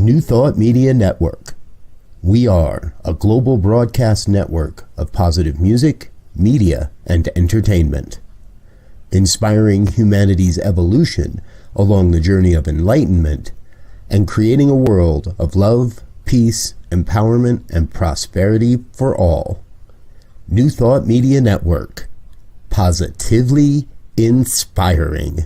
New Thought Media Network. We are a global broadcast network of positive music, media, and entertainment, inspiring humanity's evolution along the journey of enlightenment and creating a world of love, peace, empowerment, and prosperity for all. New Thought Media Network. Positively inspiring.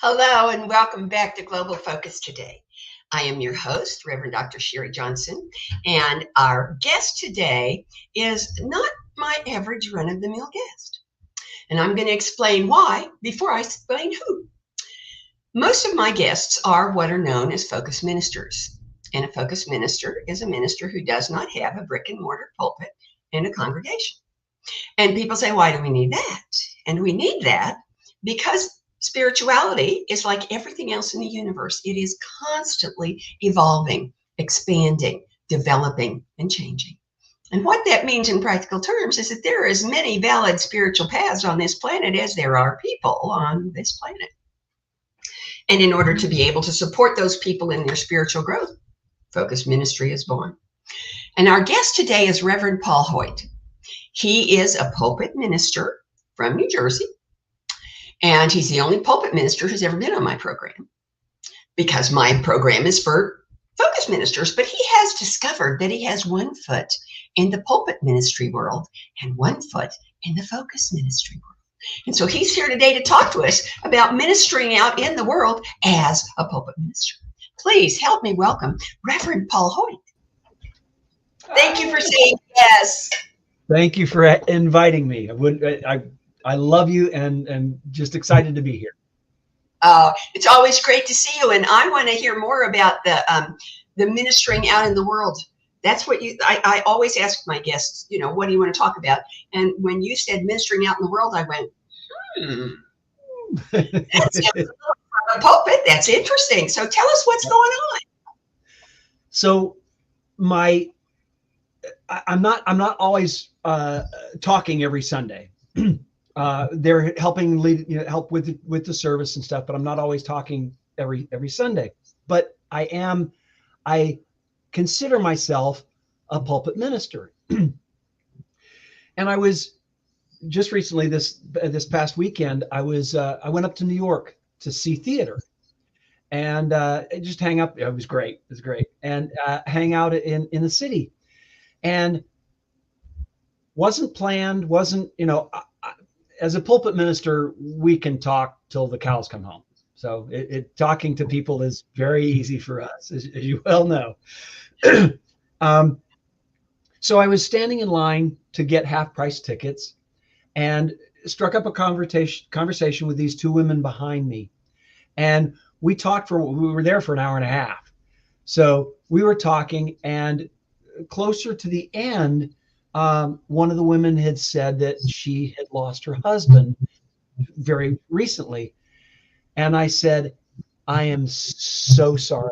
Hello and welcome back to Global Focus Today. I am your host, Reverend Dr. Sharri Johnson, and our guest today is not my average run-of-the-mill guest. And I'm going to explain why before I explain who. Most of my guests are what are known as focus ministers. And a focus minister is a minister who does not have a brick and mortar pulpit in a congregation. And people say, why do we need that? And we need that because spirituality is like everything else in the universe. It is constantly evolving, expanding, developing, and changing. And what that means in practical terms is that there are as many valid spiritual paths on this planet as there are people on this planet. And in order to be able to support those people in their spiritual growth, focus ministry is born. And our guest today is Reverend Paul Hoyt. He is a pulpit minister from New Jersey. And he's the only pulpit minister who's ever been on my program, because my program is for focus ministers. But he has discovered that he has one foot in the pulpit ministry world and one foot in the focus ministry world. And so he's here today to talk to us about ministering out in the world as a pulpit minister. Please help me welcome Reverend Paul Hoyt. Thank you for saying yes. Thank you for inviting me. I love you and just excited to be here. It's always great to see you, and I want to hear more about the ministering out in the world. That's what I always ask my guests, what do you want to talk about? And when you said ministering out in the world, I went, that's a pulpit. That's interesting. So tell us what's going on. So I'm not always talking every Sunday. They're helping help with the service and stuff, but I'm not always talking every Sunday. But I consider myself a pulpit minister. And I was just recently this past weekend, I went up to New York to see theater and just hang up. It was great. It was great. And hang out in the city. And wasn't planned, as a pulpit minister, we can talk till the cows come home. So talking to people is very easy for us, as you well know. So I was standing in line to get half-price tickets and struck up a conversation with these two women behind me. And we were there for an hour and a half. So we were talking, and closer to the end, one of the women had said that she had lost her husband very recently. And I said, I am so sorry.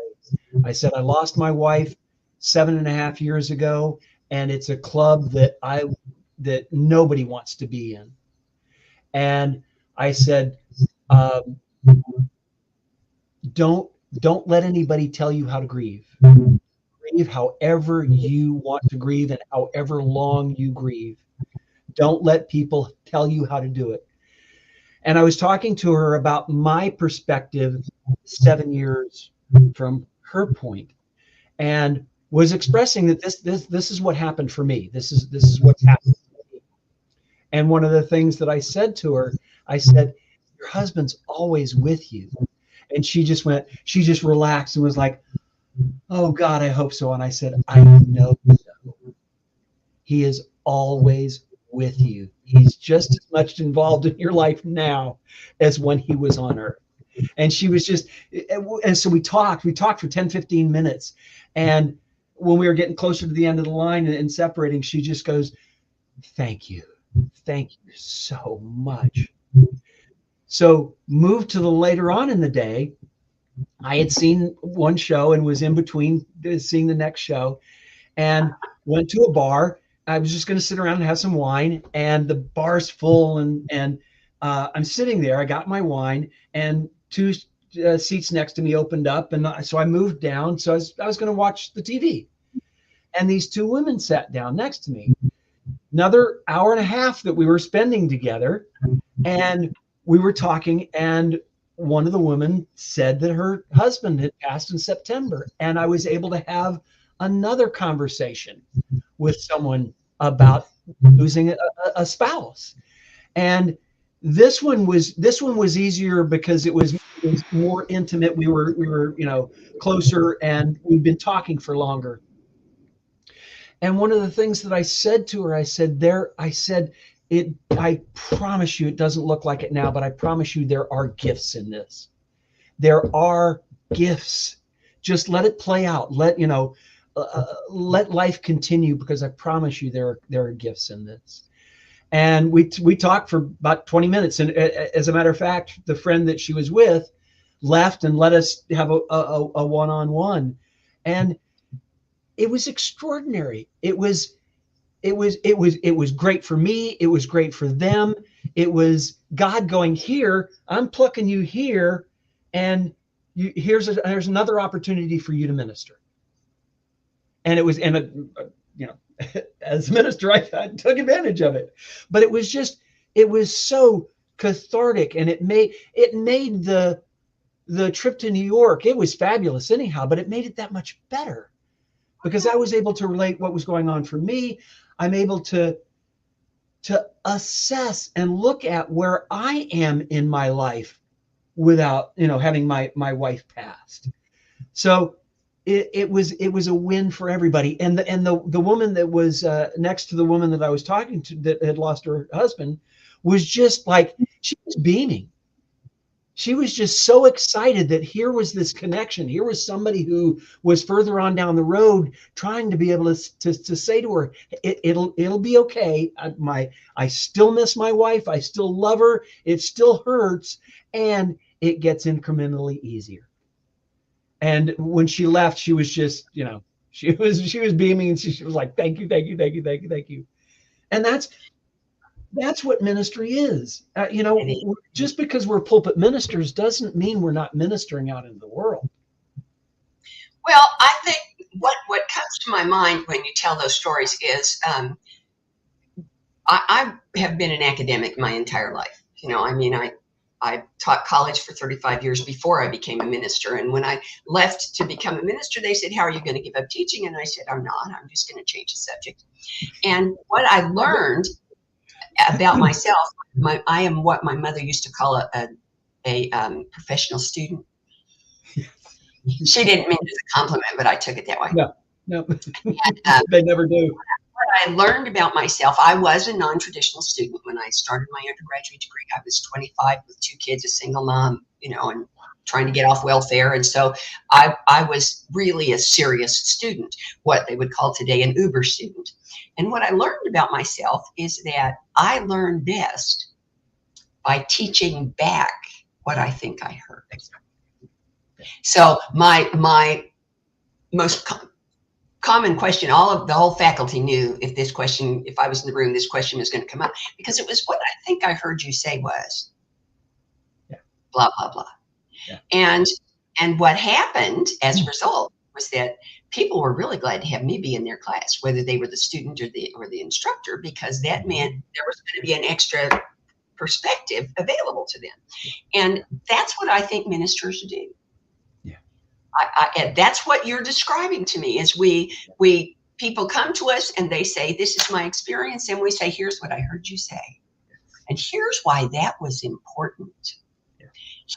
I said, I lost my wife 7.5 years ago, and it's a club that nobody wants to be in. And I said, don't let anybody tell you how to grieve. Grieve however you want to grieve and however long you grieve. Don't let people tell you how to do it. And I was talking to her about my perspective 7 years from her point, and was expressing that this is what happened for me. This is what's happened for me. And one of the things that I said to her, I said, your husband's always with you. And she just relaxed and was like, oh God, I hope so. And I said, I know so. He is always with you. He's just as much involved in your life now as when he was on earth. And she was just, and so we talked for 10, 15 minutes. And when we were getting closer to the end of the line and separating, she just goes, thank you so much. So moved to the later on in the day, I had seen one show and was in between seeing the next show, and went to a bar. I was just going to sit around and have some wine, and the bar's full, and I'm sitting there. I got my wine, and two seats next to me opened up, and so I moved down. So I was going to watch the TV, and these two women sat down next to me. Another hour and a half that we were spending together, and we were talking, and one of the women said that her husband had passed in September, and I was able to have another conversation with someone about losing a spouse. And this one was easier because it was more intimate. We were closer, and we'd been talking for longer. And one of the things that I said to her, I said, I promise you, it doesn't look like it now, but I promise you there are gifts in this. There are gifts. Just let it play out. Let life continue, because I promise you there are gifts in this. And we talked for about 20 minutes. And as a matter of fact, the friend that she was with left and let us have a one-on-one. And it was extraordinary. It was great for me. It was great for them. It was God going, here, I'm plucking you here, and there's another opportunity for you to minister. And it was, as a minister, I took advantage of it. But it was so cathartic, and it made the trip to New York, it was fabulous anyhow, but it made it that much better, because I was able to relate what was going on for me. I'm able to assess and look at where I am in my life without, having my wife passed. So it was a win for everybody. And the woman that was next to the woman that I was talking to that had lost her husband was just like, she was beaming. She was just so excited that here was this connection. Here was somebody who was further on down the road trying to be able to say to her, it'll be okay. I still miss my wife. I still love her. It still hurts, and it gets incrementally easier. And when she left, she was just, she was beaming, and she was like, thank you, thank you, thank you, thank you, thank you. And that's what ministry is. Just because we're pulpit ministers doesn't mean we're not ministering out in the world. Well, I think what comes to my mind when you tell those stories is I have been an academic my entire life. I taught college for 35 years before I became a minister. And when I left to become a minister, they said, how are you going to give up teaching? And I said, I'm not. I'm just going to change the subject. And what I learned about myself, I am what my mother used to call a professional student. She didn't mean it as a compliment, but I took it that way. No. And, they never do. What I learned about myself, I was a non-traditional student when I started my undergraduate degree. I was 25 with 2 kids, a single mom, and trying to get off welfare. And so I was really a serious student, what they would call today an Uber student. And what I learned about myself is that I learn best by teaching back what I think I heard. So my most common question, the whole faculty knew if I was in the room, this question was going to come up, because it was what I think I heard you say was blah, blah, blah. Yeah. And what happened as a result was that people were really glad to have me be in their class, whether they were the student or the instructor, because that meant there was going to be an extra perspective available to them. And that's what I think ministers do. Yeah. That's what you're describing to me, is people come to us and they say, this is my experience. And we say, here's what I heard you say. And here's why that was important. Yeah.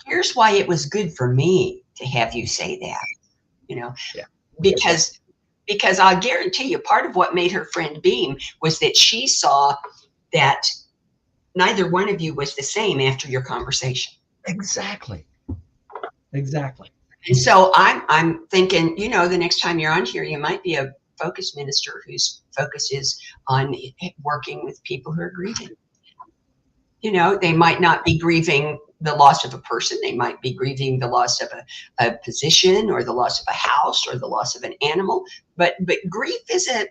Here's why it was good for me to have you say that, you know, Yeah. because I'll guarantee you part of what made her friend beam was that she saw that neither one of you was the same after your conversation. Exactly. Exactly. And so I'm thinking, you know, the next time you're on here, you might be a focus minister whose focus is on working with people who are grieving. You know, they might not be grieving the loss of a person. They might be grieving the loss of a position or the loss of a house or the loss of an animal. But grief is an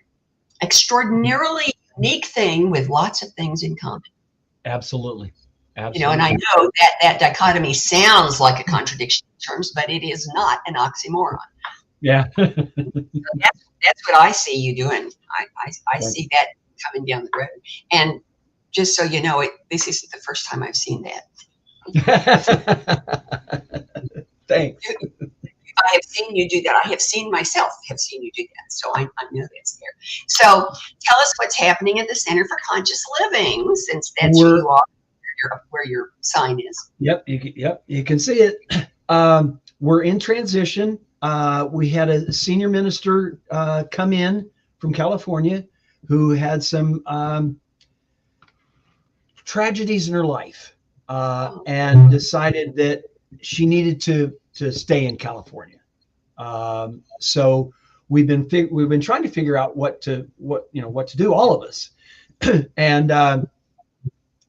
extraordinarily unique thing with lots of things in common. Absolutely. You know, and I know that dichotomy sounds like a contradiction in terms, but it is not an oxymoron. Yeah. So that's what I see you doing. I see that coming down the road. And just so you know, this isn't the first time I've seen that. Thanks. I have seen you do that. I have seen myself have seen you do that. So I know that's there. So tell us what's happening at the Center for Conscious Living, since that's who you are, where your sign is. Yep. You can see it. We're in transition. We had a senior minister come in from California who had some tragedies in her life and decided that she needed to stay in California. So we've been trying to figure out what to do, all of us. And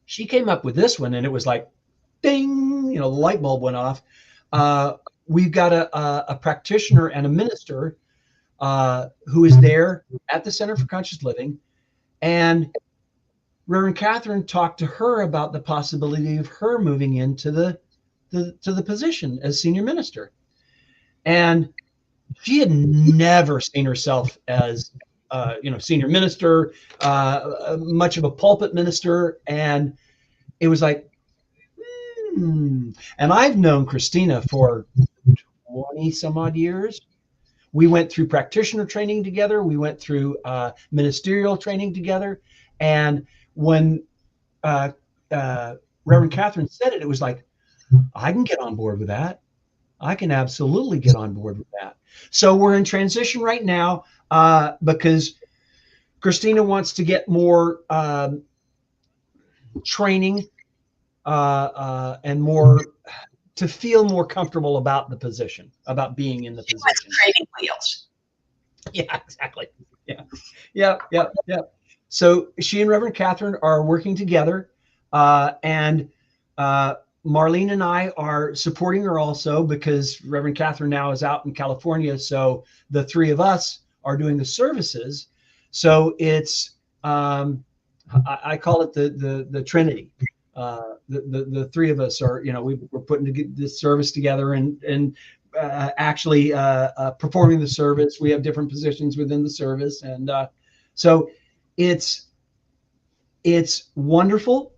she came up with this one, and it was like, ding, the light bulb went off. We've got a practitioner and a minister who is there at the Center for Conscious Living, and Reverend Catherine talked to her about the possibility of her moving into the position as senior minister. And she had never seen herself as senior minister, much of a pulpit minister, and it was like, and I've known Christina for 20 some odd years. We went through practitioner training together. We went through ministerial training together. And when Reverend Catherine said it, it was like, I can get on board with that. I can absolutely get on board with that. So we're in transition right now because Christina wants to get more training and more to feel more comfortable about the position, about being in the position. Training wheels. Yeah, exactly. Yeah. So she and Reverend Catherine are working together, and Marlene and I are supporting her also because Reverend Catherine now is out in California. So the three of us are doing the services. So it's I call it the Trinity. The three of us are, we're putting this service together and actually performing the service. We have different positions within the service, and so it's wonderful.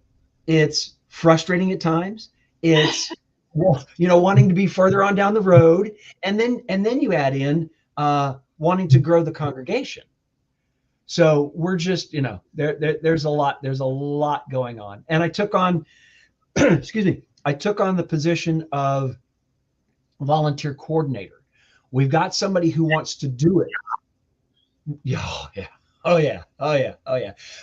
It's frustrating at times. It's wanting to be further on down the road, and then you add in wanting to grow the congregation. So we're just there's a lot going on, and I took on I took on the position of volunteer coordinator. We've got somebody who wants to do it. Oh yeah.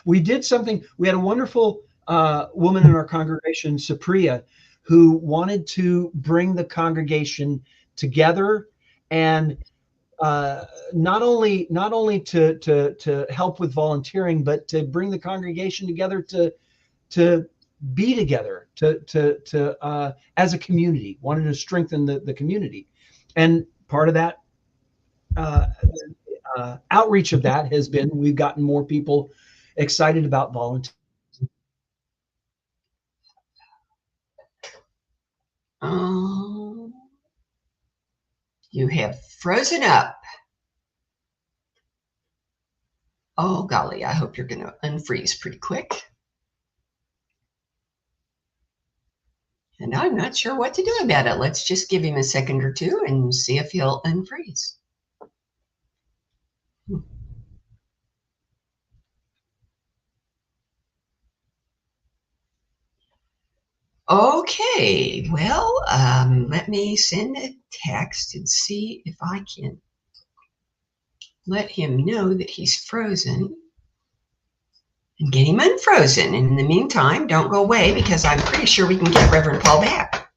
We did something. We had a wonderful woman in our congregation, Supriya, who wanted to bring the congregation together and not only to help with volunteering, but to bring the congregation together to be together, to as a community. Wanted to strengthen the community, and part of that outreach of that has been we've gotten more people excited about volunteering. You have frozen up. Oh, golly, I hope you're going to unfreeze pretty quick. And I'm not sure what to do about it. Let's just give him a second or two and see if he'll unfreeze. Okay, well, let me send a text and see if I can let him know that he's frozen and get him unfrozen. And in the meantime, don't go away because I'm pretty sure we can get Reverend Paul back.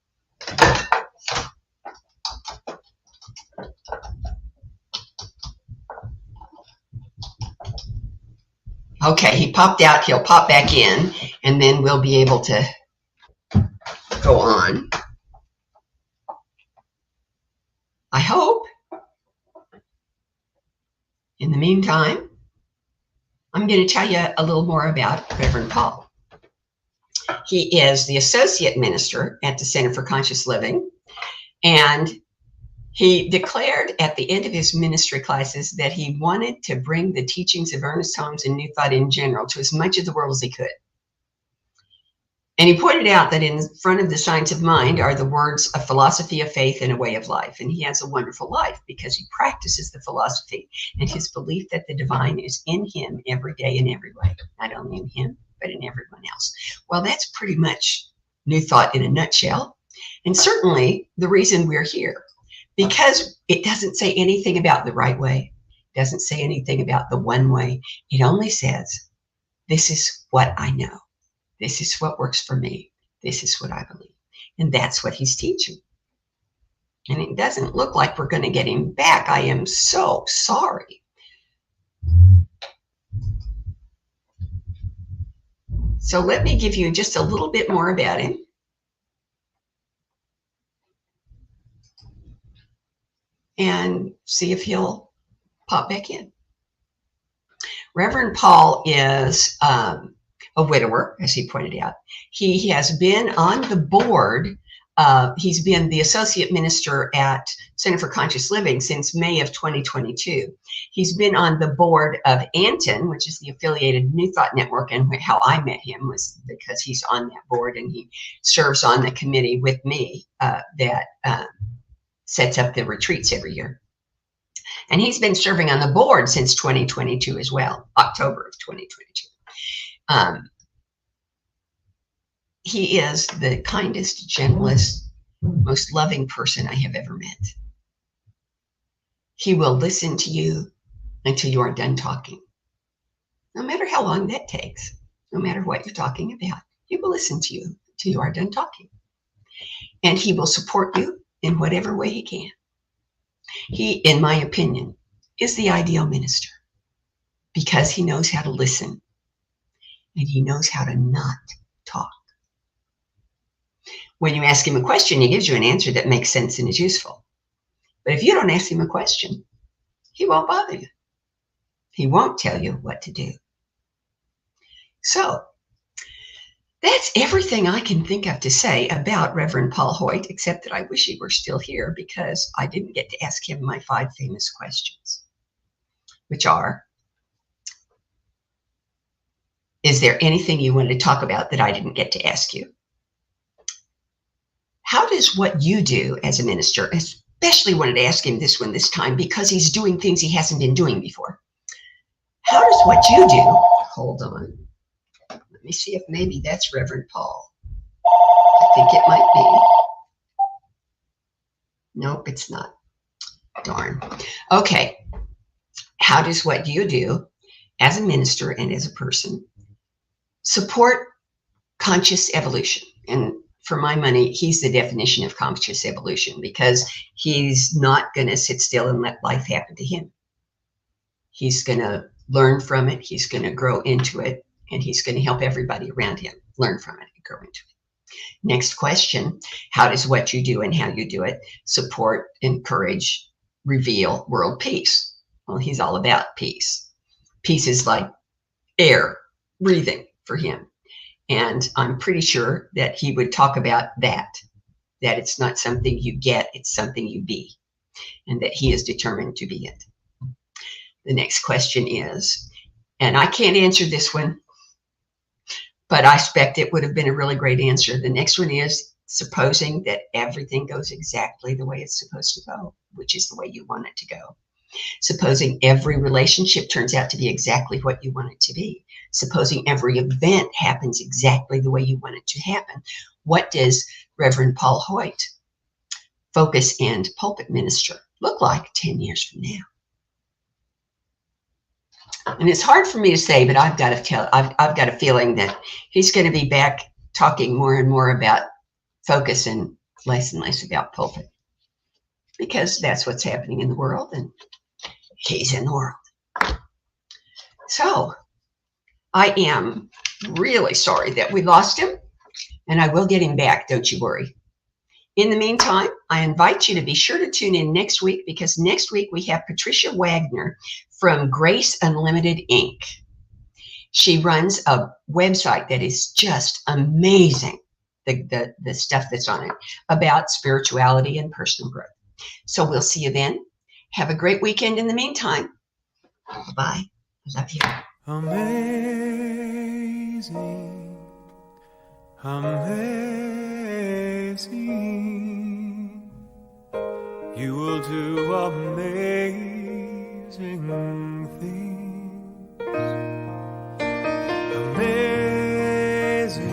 Okay, he popped out. He'll pop back in, and then we'll be able to go on. I hope. In the meantime, I'm going to tell you a little more about Reverend Paul. He is the associate minister at the Center for Conscious Living, and he declared at the end of his ministry classes that he wanted to bring the teachings of Ernest Holmes and New Thought in general to as much of the world as he could. And he pointed out that in front of the science of mind are the words a philosophy of faith and a way of life. And he has a wonderful life because he practices the philosophy and his belief that the divine is in him every day in every way, not only in him, but in everyone else. Well, that's pretty much New Thought in a nutshell. And certainly the reason we're here, because it doesn't say anything about the right way, doesn't say anything about the one way. It only says, this is what I know. This is what works for me. This is what I believe. And that's what he's teaching. And it doesn't look like we're going to get him back. I am so sorry. So let me give you just a little bit more about him. And see if he'll pop back in. Reverend Paul is a widower, as he pointed out. He has been on the board. He's been the associate minister at Center for Conscious Living since May of 2022. He's been on the board of Anton, which is the affiliated New Thought Network, and how I met him was because he's on that board and he serves on the committee with me that sets up the retreats every year. And he's been serving on the board since 2022 as well, October of 2022. He is the kindest, gentlest, most loving person I have ever met. He will listen to you until you are done talking. No matter how long that takes, no matter what you're talking about, he will listen to you until you are done talking. And he will support you in whatever way he can. He, in my opinion, is the ideal minister because he knows how to listen and he knows how to not talk. When you ask him a question, he gives you an answer that makes sense and is useful. But if you don't ask him a question, he won't bother you. He won't tell you what to do. So that's everything I can think of to say about Reverend Paul Hoyt, except that I wish he were still here because I didn't get to ask him my 5 famous questions, which are, is there anything you wanted to talk about that I didn't get to ask you? How does what you do as a minister, especially wanted to ask him this one this time because he's doing things he hasn't been doing before. How does what you do, hold on, let me see if maybe that's Reverend Paul. I think it might be. Nope, it's not. Darn. Okay. How does what you do as a minister and as a person support conscious evolution? And for my money, he's the definition of conscious evolution because he's not going to sit still and let life happen to him. He's going to learn from it. He's going to grow into it. And he's going to help everybody around him learn from it and grow into it. Next question, how does what you do and how you do it support, encourage, reveal world peace? Well, he's all about peace. Peace is like air, breathing for him. And I'm pretty sure that he would talk about that it's not something you get, it's something you be, and that he is determined to be it. The next question is, and I can't answer this one, but I expect it would have been a really great answer. The next one is, supposing that everything goes exactly the way it's supposed to go, which is the way you want it to go. Supposing every relationship turns out to be exactly what you want it to be. Supposing every event happens exactly the way you want it to happen, what does Reverend Paul Hoyt, focus and pulpit minister, look like 10 years from now? And it's hard for me to say, but I've got a feeling that he's going to be back talking more and more about focus and less about pulpit, because that's what's happening in the world, and he's in the world. So I am really sorry that we lost him, and I will get him back, don't you worry. In the meantime, I invite you to be sure to tune in next week, because next week we have Patricia Wagner from Grace Unlimited Inc. She runs a website that is just amazing, the stuff that's on it about spirituality and personal growth. So we'll see you then. Have a great weekend in the meantime. Bye. I love you. Amazing, amazing, you will do amazing things. Amazing,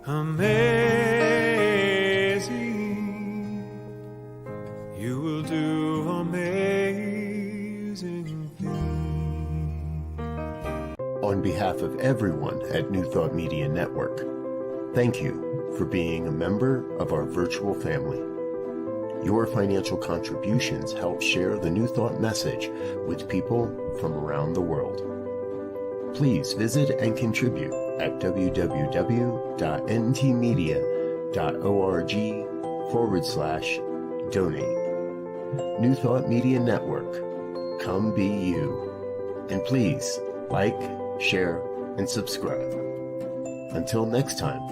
amazing, you will do amazing things. On behalf of everyone at New Thought Media Network, thank you for being a member of our virtual family. Your financial contributions help share the New Thought message with people from around the world. Please visit and contribute at www.ntmedia.org/donate. New Thought Media Network, come be you. And please like, share, and subscribe. Until next time,